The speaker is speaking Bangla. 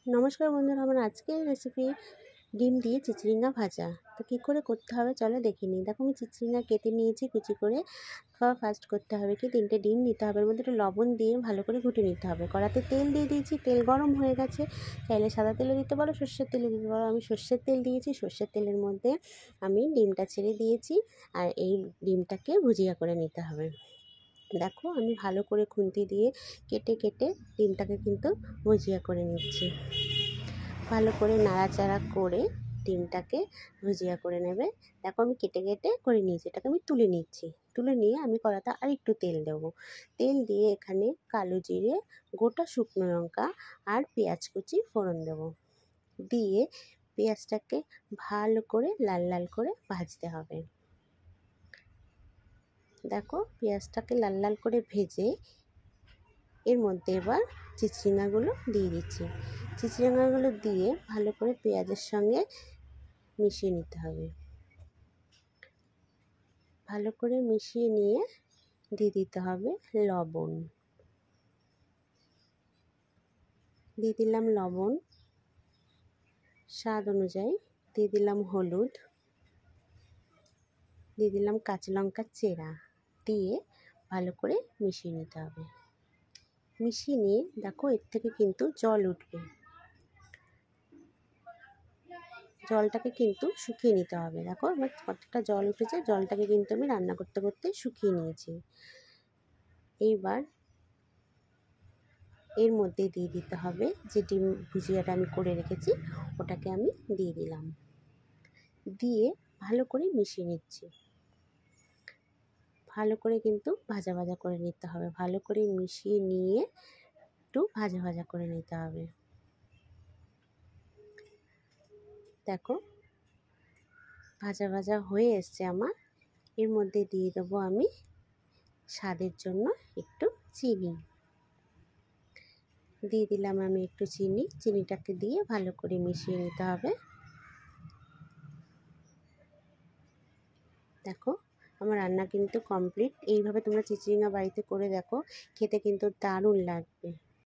নমস্কার বন্ধুরা, আমার আজকের রেসিপি ডিম দিয়ে চিচিঙ্গা ভাজা। তো কী করে করতে হবে চলো দেখে নিই। দেখো আমি চিচিঙ্গা কেটে নিয়েছি কুচি করে। ফার্স্ট করতে হবে কি 3টে ডিম নিতে হবে, এর মধ্যে একটু লবণ দিয়ে ভালো করে ঘুটে নিতে হবে। কড়াতে তেল দিয়ে দিয়েছি, তেল গরম হয়ে গেছে। চাইলে সাদা তেলে দিতে পারো, সর্ষের তেলে দিতে পারো। আমি সর্ষের তেল দিয়েছি। সর্ষের তেলের মধ্যে আমি ডিমটা ছেড়ে দিয়েছি, আর এই ডিমটাকে ভুজিয়া করে নিতে হবে। দেখো আমি ভালো করে খুন্তি দিয়ে কেটে কেটে ডিমটাকে কিন্তু ভুজিয়া করে নিচ্ছি। ভালো করে নাড়াচাড়া করে ডিমটাকে ভুজিয়া করে নেবে। দেখো আমি কেটে কেটে করে নিয়েছি, এটাকে আমি তুলে নিচ্ছি। তুলে নিয়ে আমি কড়াতে আর একটু তেল দেবো। তেল দিয়ে এখানে কালো জিরে, গোটা শুকনো লঙ্কা আর পেঁয়াজ কুচি ফোড়ন দেবো। দিয়ে পেঁয়াজটাকে ভালো করে লাল লাল করে ভাজতে হবে। দেখো পেঁয়াজটাকে লাল লাল করে ভেজে এর মধ্যে এবার চিচিঙ্গাগুলো দিয়ে দিচ্ছি। চিচিঙ্গাগুলো দিয়ে ভালো করে পেঁয়াজের সঙ্গে মিশিয়ে নিতে হবে। ভালো করে মিশিয়ে নিয়ে দিয়ে দিতে হবে লবণ। দিয়ে দিলাম লবণ, স্বাদ অনুযায়ী দিয়ে দিলাম হলুদ, দিয়ে দিলাম কাঁচা লঙ্কার চেরা। দিয়ে ভালো করে মিশিয়ে নিতে হবে। মিশিয়ে নিয়ে দেখো এর থেকে কিন্তু জল উঠবে। জলটাকে কিন্তু শুকিয়ে নিতে হবে। দেখো আমার কতটা জল উঠেছে, জলটাকে কিন্তু আমি রান্না করতে করতে শুকিয়ে নিয়েছি। এইবার এর মধ্যে দিয়ে দিতে হবে যে ডিম ভুজিয়াটা আমি করে রেখেছি, ওটাকে আমি দিয়ে দিলাম। দিয়ে ভালো করে মিশিয়ে নিচ্ছি। ভালো করে কিন্তু ভাজা ভাজা করে নিতে হবে। ভালো করে মিশিয়ে নিয়ে একটু ভাজা ভাজা করে নিতে হবে। দেখো ভাজা ভাজা হয়ে এসছে আমার। এর মধ্যে দিয়ে দেবো আমি স্বাদের জন্য একটু চিনি। দিয়ে দিলাম আমি একটু চিনি। চিনিটাকে দিয়ে ভালো করে মিশিয়ে নিতে হবে। দেখো আমার রান্না কিন্তু কমপ্লিট। এইভাবে তোমরা চিচিঙ্গা বাড়িতে করে দেখো, খেতে কিন্তু দারুণ লাগবে।